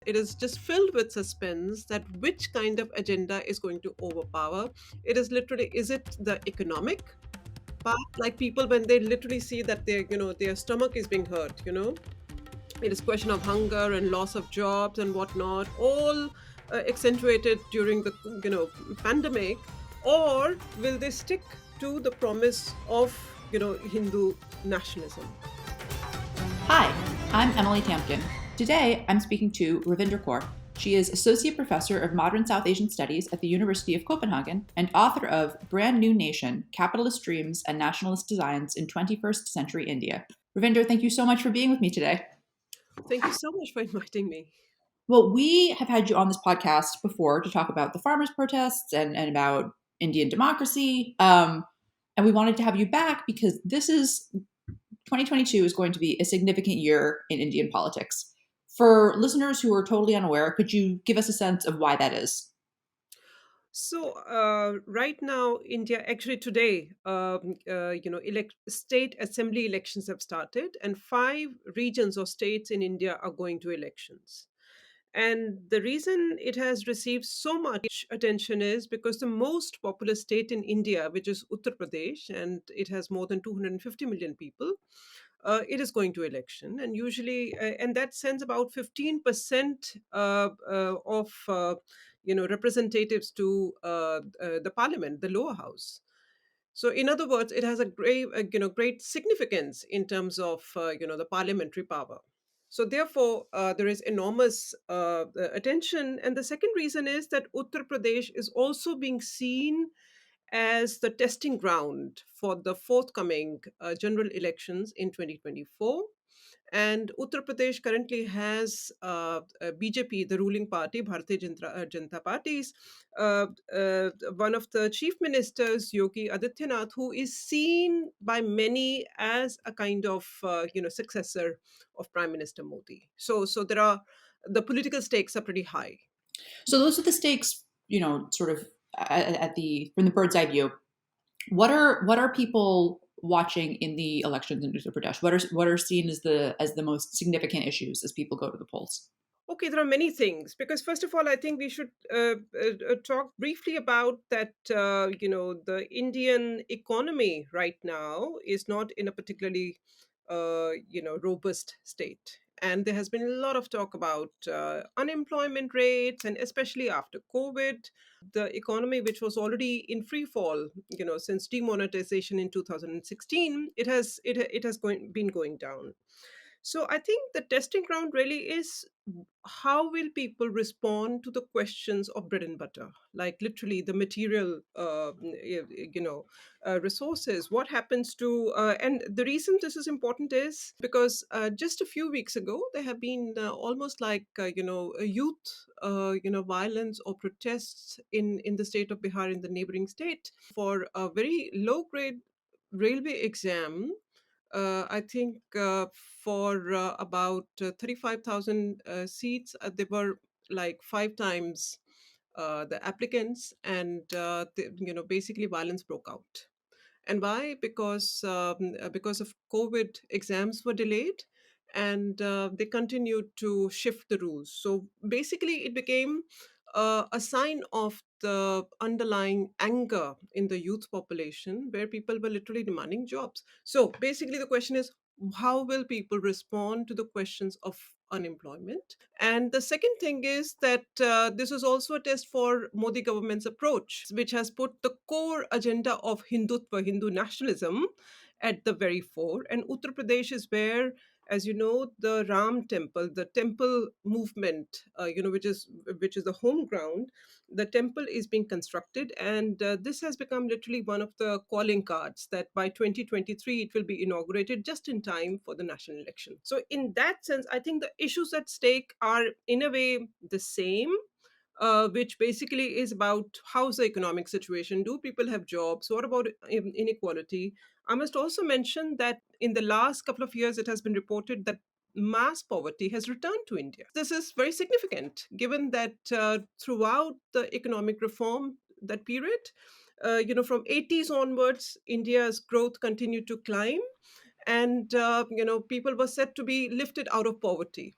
It is just filled with suspense that which kind of agenda is going to overpower. It is literally, is it the economic part? Like people, when they literally see that their stomach is being hurt, it is question of hunger and loss of jobs and whatnot, all accentuated during the pandemic, or will they stick to the promise of Hindu nationalism? Hi, I'm Emily Tamkin. Today, I'm speaking to Ravinder Kaur. She is Associate Professor of Modern South Asian Studies at the University of Copenhagen and author of Brand New Nation Capitalist Dreams and Nationalist Designs in 21st Century India. Ravinder, thank you so much for being with me today. Thank you so much for inviting me. Well, we have had you on this podcast before to talk about the farmers' protests and about Indian democracy. And we wanted to have you back because 2022 is going to be a significant year in Indian politics. For listeners who are totally unaware, could you give us a sense of why that is? So right now, India actually today, state assembly elections have started, and 5 regions or states in India are going to elections. And the reason it has received so much attention is because the most populous state in India, which is Uttar Pradesh, and it has more than 250 million people, it is going to election. And usually, and that sends about 15% of representatives to the parliament, the lower house. So, in other words, it has a great significance in terms of the parliamentary power. So, therefore, there is enormous attention. And the second reason is that Uttar Pradesh is also being seen as the testing ground for the forthcoming general elections in 2024. And Uttar Pradesh currently has BJP, the ruling party, Janata Party's one of the chief ministers, Yogi Adityanath, who is seen by many as a kind of successor of Prime Minister Modi. So there are, the political stakes are pretty high. So those are the stakes, sort of at the from the bird's eye view. What are people watching in the elections in Uttar Pradesh? What are seen as the most significant issues as people go to the polls? Okay, there are many things because first of all, I think we should talk briefly about that. The Indian economy right now is not in a particularly robust state, and there has been a lot of talk about unemployment rates, and especially after COVID, the economy, which was already in free fall, since demonetization in 2016, it has been going down. So I think the testing ground really is how will people respond to the questions of bread and butter, like literally the material, resources. What happens to and the reason this is important is because just a few weeks ago there have been almost like a youth violence or protests in the state of Bihar, in the neighboring state, for a very low grade railway exam. I think for about 35,000 seats, there were like 5 times the applicants, and basically violence broke out. And why? Because of COVID, exams were delayed, and they continued to shift the rules. So basically, it became a sign of the underlying anger in the youth population, where people were literally demanding jobs. So basically, the question is, how will people respond to the questions of unemployment? And the second thing is that this is also a test for Modi government's approach, which has put the core agenda of Hindutva, Hindu nationalism, at the very fore. And Uttar Pradesh is where, as you know, the Ram temple, the temple movement, which is the home ground, the temple is being constructed, and this has become literally one of the calling cards that by 2023 it will be inaugurated just in time for the national election. So in that sense, I think the issues at stake are in a way the same, which basically is about how's the economic situation, do people have jobs, what about inequality. I must also mention that in the last couple of years it has been reported that mass poverty has returned to India. This is very significant given that throughout the economic reform, that period, from 80s onwards, India's growth continued to climb, and people were said to be lifted out of poverty.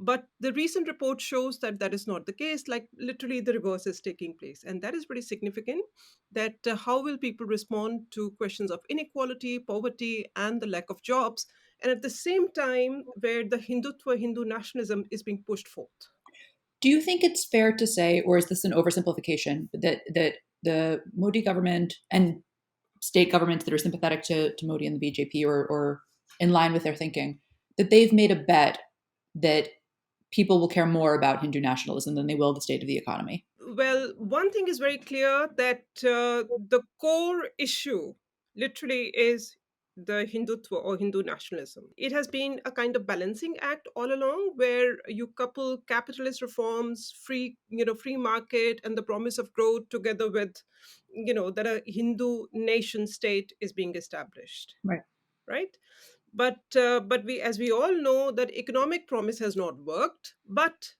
But the recent report shows that that is not the case. Like literally, the reverse is taking place, and that is pretty significant. That how will people respond to questions of inequality, poverty, and the lack of jobs, and at the same time, where the Hindutva, Hindu nationalism is being pushed forth. Do you think it's fair to say, or is this an oversimplification, that the Modi government and state governments that are sympathetic to Modi and the BJP, or in line with their thinking, that they've made a bet that people will care more about Hindu nationalism than they will the state of the economy? Well, one thing is very clear that the core issue literally is the Hindutva or Hindu nationalism. It has been a kind of balancing act all along where you couple capitalist reforms, free market and the promise of growth together with, that a Hindu nation state is being established, Right. right? But we, as we all know, that economic promise has not worked, but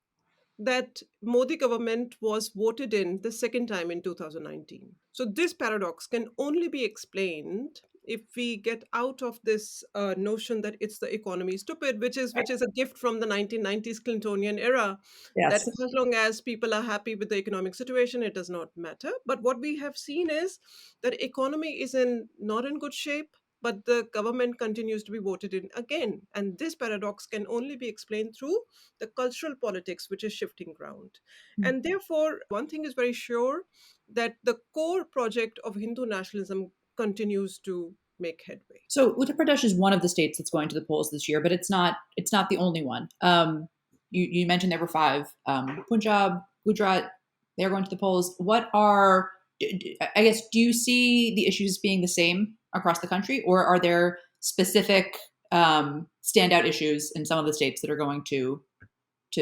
that Modi government was voted in the second time in 2019. So this paradox can only be explained if we get out of this notion that it's the economy stupid, which is a gift from the 1990s Clintonian era. That Yes. as long as people are happy with the economic situation, it does not matter. But what we have seen is that economy is in not in good shape, but the government continues to be voted in again. And this paradox can only be explained through the cultural politics, which is shifting ground. And therefore, one thing is very sure that the core project of Hindu nationalism continues to make headway. So Uttar Pradesh is one of the states that's going to the polls this year, but it's not the only one. You mentioned there were five. Punjab, Gujarat, they're going to the polls. What are I guess do you see the issues being the same across the country, or are there specific standout issues in some of the states that are going to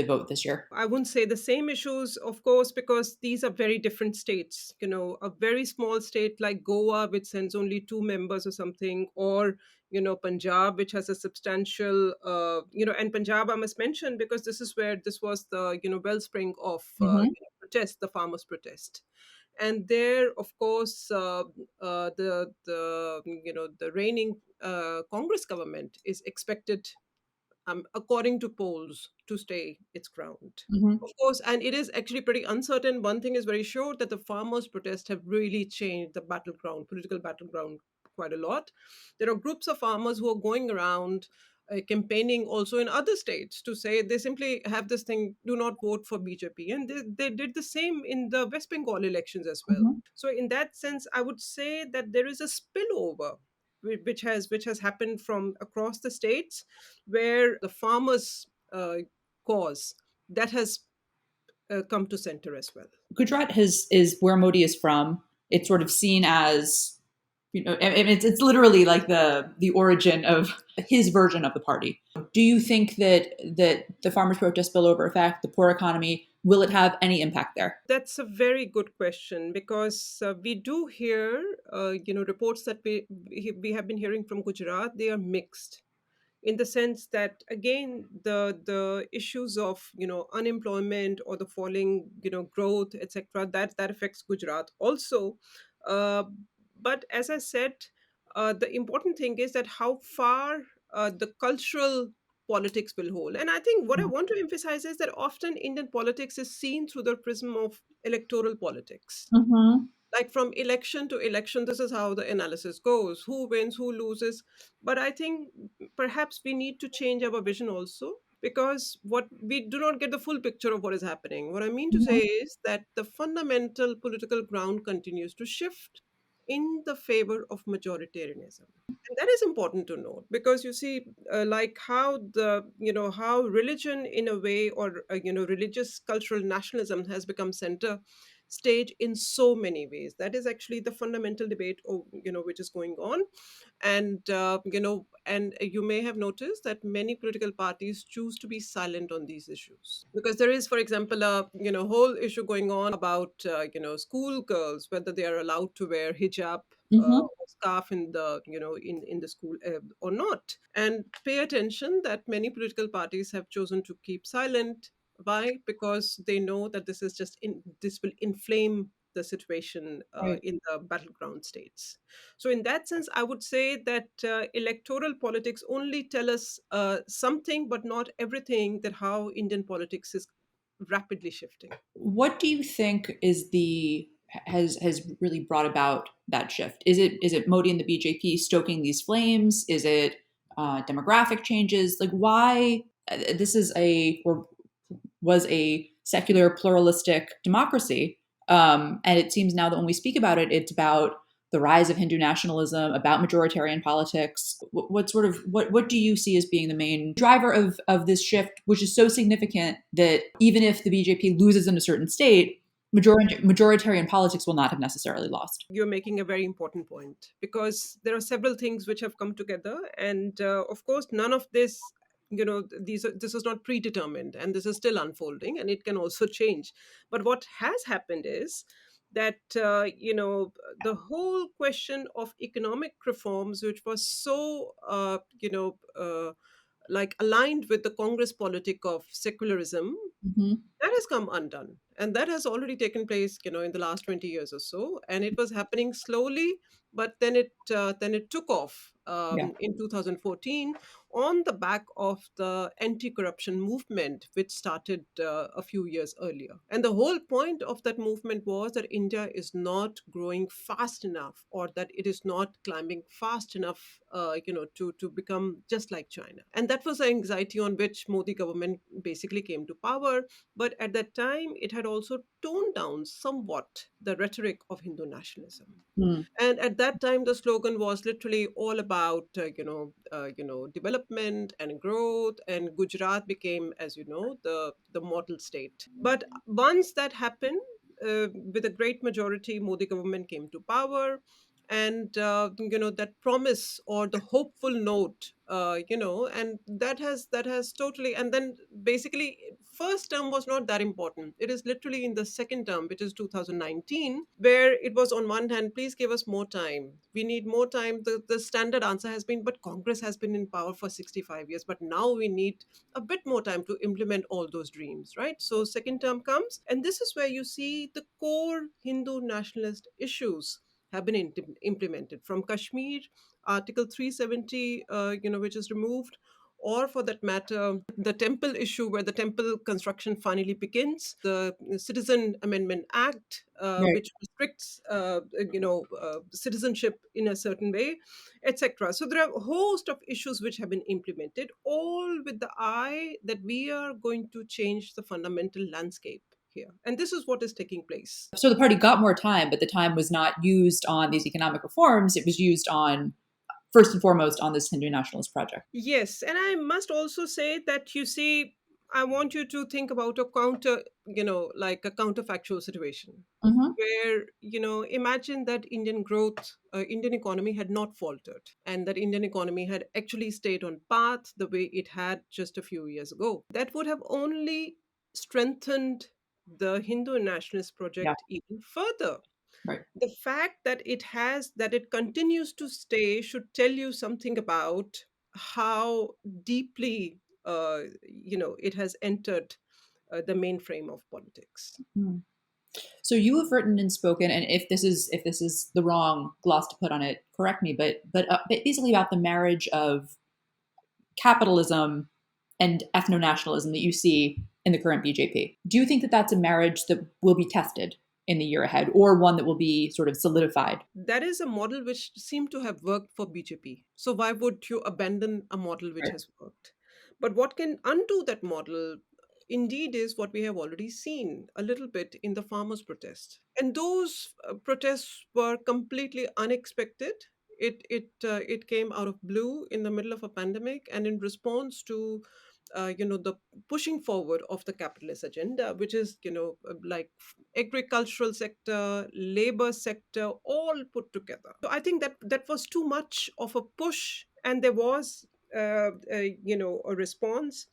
vote this year? I wouldn't say the same issues, of course, because these are very different states. A very small state like Goa, which sends only two members or something, or Punjab, which has a substantial, and Punjab I must mention because this is where this was the wellspring of Mm-hmm. protest, the farmers' protest, and there, of course, the reigning Congress government is expected, according to polls, to stay its ground. Mm-hmm. Of course, and it is actually pretty uncertain. One thing is very sure that the farmers' protests have really changed the battleground, political battleground, quite a lot. There are groups of farmers who are going around campaigning also in other states to say they simply have this thing: do not vote for BJP, and they did the same in the West Bengal elections as well. Mm-hmm. So, in that sense, I would say that there is a spillover which has happened from across the states where the farmers' cause that has come to center as well. Gujarat is where Modi is from. It's sort of seen as, it's literally like the origin of his version of the party. Do you think that the farmers' protest spillover effect, the poor economy, will it have any impact there? That's a very good question because we do hear, reports that we have been hearing from Gujarat. They are mixed in the sense that again the issues of unemployment or the falling growth, etc., that affects Gujarat also. uh, but as I said, the important thing is that how far the cultural politics will hold. And I think what I want to emphasize is that often Indian politics is seen through the prism of electoral politics. Mm-hmm. Like from election to election, this is how the analysis goes: who wins, who loses. But I think perhaps we need to change our vision also, because what we do not get the full picture of what is happening. What I mean to say Mm-hmm. is that the fundamental political ground continues to shift in the favor of majoritarianism. And that is important to note because you see, like how how religion in a way, or religious cultural nationalism has become center stage in so many ways. That is actually the fundamental debate, which is going on. And you may have noticed that many political parties choose to be silent on these issues, because there is, for example, a whole issue going on about school girls, whether they are allowed to wear hijab Mm-hmm. or scarf in the in the school or not. And pay attention that many political parties have chosen to keep silent. Why? Because they know that this will inflame the situation Right. in the battleground states. So, in that sense, I would say that electoral politics only tell us something, but not everything, that how Indian politics is rapidly shifting. What do you think is the has really brought about that shift? Is it Modi and the BJP stoking these flames? Is it demographic changes? Like why this is a or was a secular pluralistic democracy, and it seems now that when we speak about it, it's about the rise of Hindu nationalism, about majoritarian politics. What do you see as being the main driver of this shift, which is so significant that even if the BJP loses in a certain state, majoritarian politics will not have necessarily lost? You're making a very important point, because there are several things which have come together, and of course, none of this, this is not predetermined, and this is still unfolding, and it can also change. But what has happened is that the whole question of economic reforms, which was so like aligned with the Congress politic of secularism, Hmm. that has come undone, and that has already taken place in the last 20 years or so, and it was happening slowly, but then it took off Yeah. in 2014, on the back of the anti-corruption movement, which started a few years earlier. And the whole point of that movement was that India is not growing fast enough, or that it is not climbing fast enough to become just like China. And that was the anxiety on which Modi government basically came to power. But at that time, it had also toned down somewhat the rhetoric of Hindu nationalism. Mm. And at that time, the slogan was literally all about development and growth. And Gujarat became, as you know, the model state. But once that happened, with a great majority, Modi government came to power, and that promise, or the hopeful note, and that has totally. And then basically, first term was not that important. It is literally in the second term, which is 2019, where it was, on one hand, please give us more time, we need more time. The standard answer has been, but Congress has been in power for 65 years, but now we need a bit more time to implement all those dreams, right? So second term comes, and this is where you see the core Hindu nationalist issues have been implemented, from Kashmir, Article 370, which is removed, or for that matter, the temple issue, where the temple construction finally begins, the Citizen Amendment Act, Right. which restricts, citizenship in a certain way, etc. So there are a host of issues which have been implemented, all with the eye that we are going to change the fundamental landscape here. And this is what is taking place. So the party got more time, but the time was not used on these economic reforms. It was used on, first and foremost, on this Hindu nationalist project. Yes, and I must also say that, you see, I want you to think about a counter, like a counterfactual situation, Hmm. where, imagine that Indian economy had not faltered, and that Indian economy had actually stayed on path the way it had just a few years ago. That would have only strengthened the Hindu nationalist Yeah. project even further. Right. The fact that it continues to stay should tell you something about how deeply it has entered the mainframe of politics. Mm. So you have written and spoken, and if this is the wrong gloss to put on it, correct me. But basically about the marriage of capitalism and ethno nationalism that you see in the current BJP. Do you think that that's a marriage that will be tested in the year ahead, or one that will be sort of solidified? That is a model which seemed to have worked for BJP. So why would you abandon a model which Right. has worked? But what can undo that model, indeed, is what we have already seen a little bit in the farmers' protest. And those protests were completely unexpected. It came out of blue in the middle of a pandemic, and in response to the pushing forward of the capitalist agenda, which is like agricultural sector, labor sector, all put together. So I think that was too much of a push, and there was a response.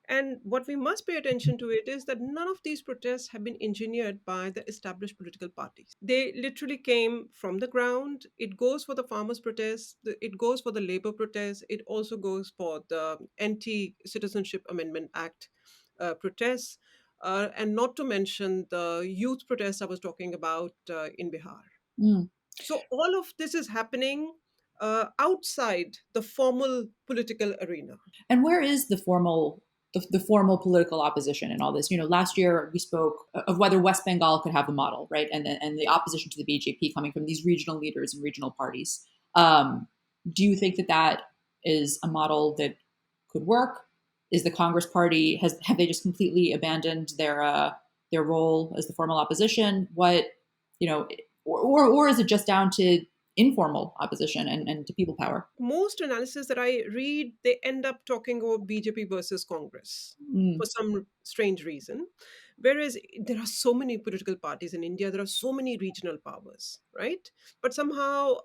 And what we must pay attention to it is that none of these protests have been engineered by the established political parties. They literally came from the ground. It goes for the farmers' protests, it goes for the labor protests, it also goes for the anti Citizenship Amendment Act protests. and not to mention the youth protests I was talking about in Bihar. Mm. So all of this is happening outside the formal political arena. And where is the formal political opposition in all this? Last year we spoke of whether West Bengal could have a model, right? And the opposition to the BJP coming from these regional leaders and regional parties. Do you think that that is a model that could work? Is the Congress Party have they just completely abandoned their role as the formal opposition? What you know, or is it just down to informal opposition and to people power? Most analysis that I read, they end up talking about BJP versus Congress Mm, for some strange reason. Whereas there are so many political parties in India, there are so many regional powers, right? But somehow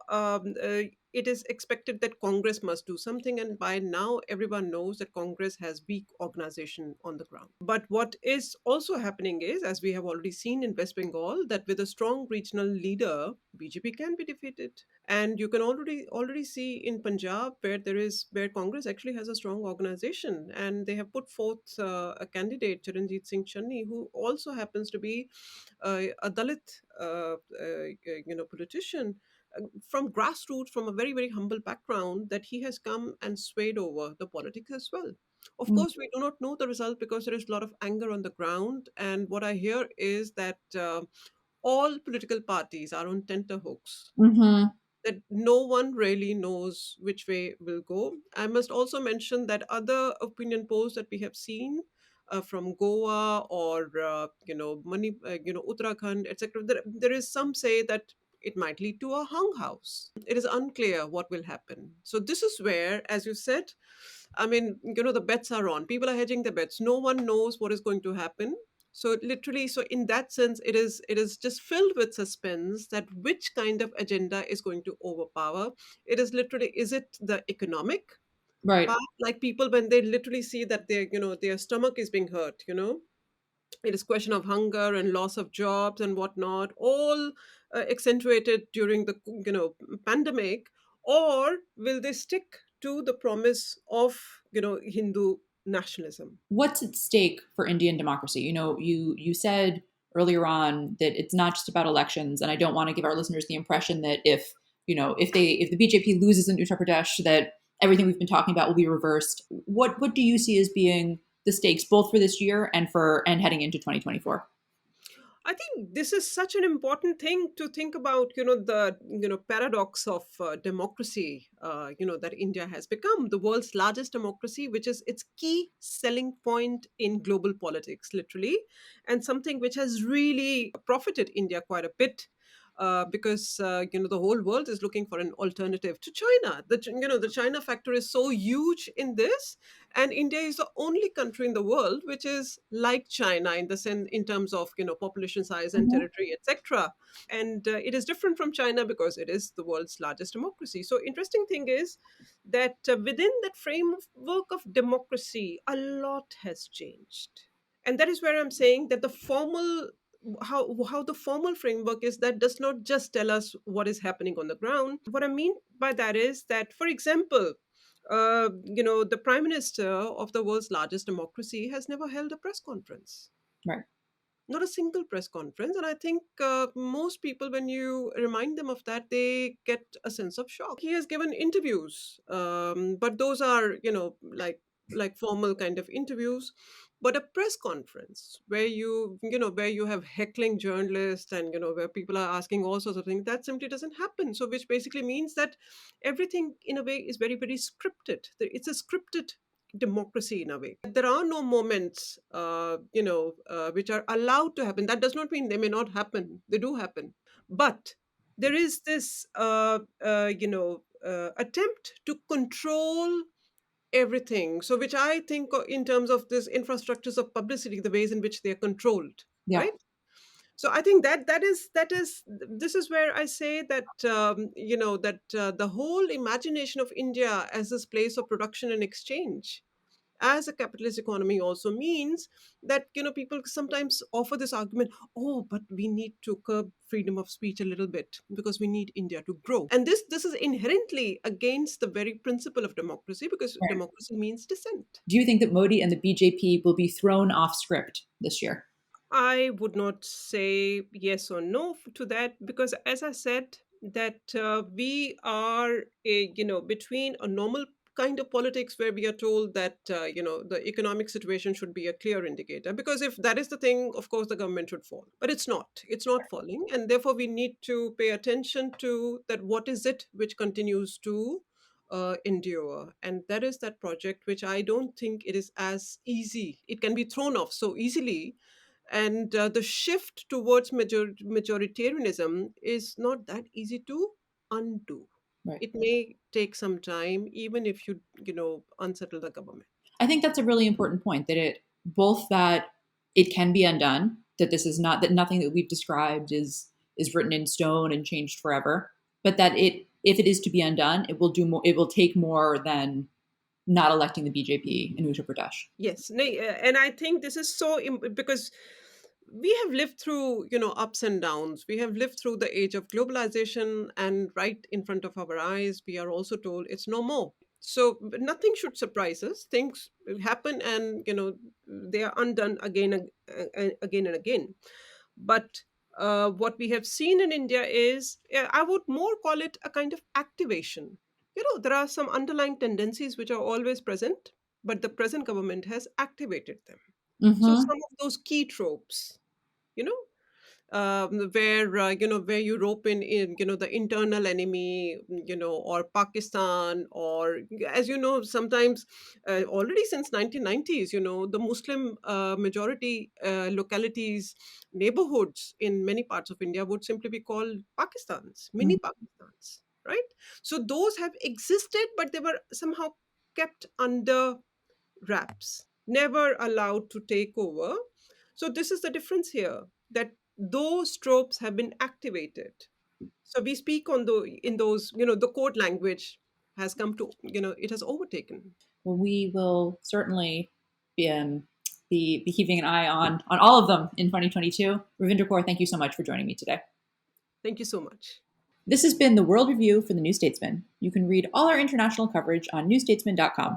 it is expected that Congress must do something. And by now, everyone knows that Congress has weak organization on the ground. But what is also happening is, as we have already seen in West Bengal, that with a strong regional leader, BJP can be defeated. And you can already see in Punjab where Congress actually has a strong organization, and they have put forth a candidate, Charanjit Singh Channi, who also happens to be a Dalit politician from grassroots, from a very very humble background, that he has come and swayed over the politics as well. Of mm, course, we do not know the result because there is a lot of anger on the ground, and what I hear is that all political parties are on tenterhooks, mm-hmm. that no one really knows which way will go. I must also mention that other opinion polls that we have seen from Goa or Uttarakhand, etc. There is some say that it might lead to a hung house. It is unclear what will happen. So this is where, as you said, I mean, the bets are on. People are hedging their bets. No one knows what is going to happen. So literally, so in that sense, it is just filled with suspense that which kind of agenda is going to overpower. It is literally, is it the economic Right. part? Like people when they literally see that their stomach is being hurt, it is question of hunger and loss of jobs and whatnot, all accentuated during the pandemic, or will they stick to the promise of Hindu nationalism? What's at stake for Indian democracy? You said earlier on that it's not just about elections, and I don't want to give our listeners the impression that if the BJP loses in Uttar Pradesh, that everything we've been talking about will be reversed. What do you see as being the stakes both for this year and heading into 2024? I think this is such an important thing to think about, the paradox of democracy, that India has become the world's largest democracy, which is its key selling point in global politics, literally, and something which has really profited India quite a bit. Because the whole world is looking for an alternative to China. The China factor is so huge in this, and India is the only country in the world which is like China in the sense, in terms of population size and Mhm. territory, etc. And it is different from China because it is the world's largest democracy. So interesting thing is that within that framework of democracy, a lot has changed, and that is where I'm saying that the formal, how the formal framework is, that does not just tell us what is happening on the ground. What I mean by that is that, for example, the prime minister of the world's largest democracy has never held a press conference, Right. not a single press conference. And I think most people, when you remind them of that, they get a sense of shock. He has given interviews, but those are like formal kind of interviews. But a press conference where you have heckling journalists, and where people are asking all sorts of things, that simply doesn't happen. So which basically means that everything in a way is very very scripted. It's a scripted democracy in a way. There are no moments, which are allowed to happen. That does not mean they may not happen. They do happen, but there is this, attempt to control everything. So, which I think in terms of this infrastructures of publicity, the ways in which they are controlled, Yeah. right? So I think that is this is where I say that the whole imagination of India as this place of production and exchange as a capitalist economy also means that people sometimes offer this argument, oh, but we need to curb freedom of speech a little bit because we need India to grow. And this is inherently against the very principle of democracy, because Right. democracy means dissent. Do you think that Modi and the BJP will be thrown off script this year? I would not say yes or no to that, because, as I said, that we are, between a normal kind of politics where we are told that the economic situation should be a clear indicator, because if that is the thing, of course the government should fall, but it's not falling, and therefore we need to pay attention to that. What is it which continues to endure? And that is that project which I don't think it is as easy, it can be thrown off so easily. And the shift towards majoritarianism is not that easy to undo. Right. It may take some time, even if you unsettle the government. I think that's a really important point, that it can be undone, that this is not, that nothing that we've described is written in stone and changed forever, but that if it is to be undone, it will take more than not electing the BJP in Uttar Pradesh. Yes, and I think this is so because we have lived through ups and downs. We have lived through the age of globalization, and right in front of our eyes we are also told it's no more. So nothing should surprise us. Things happen, and they are undone again and again and again. But what we have seen in India is, I would more call it a kind of activation. There are some underlying tendencies which are always present, but the present government has activated them. So Mm-hmm. some of those key tropes, you know, where you rope in the internal enemy, or Pakistan, or, as you know, sometimes already since 1990s, the Muslim majority localities, neighborhoods in many parts of India would simply be called Pakistans, mini Pakistans, right? So those have existed, but they were somehow kept under wraps, never allowed to take over. So this is the difference here, that those tropes have been activated. So we speak on the in those, the code language has come to, it has overtaken. Well, we will certainly be keeping an eye on all of them in 2022. Ravinder Kaur, thank you so much for joining me today. Thank you so much. This has been the World Review for the New Statesman. You can read all our international coverage on newstatesman.com.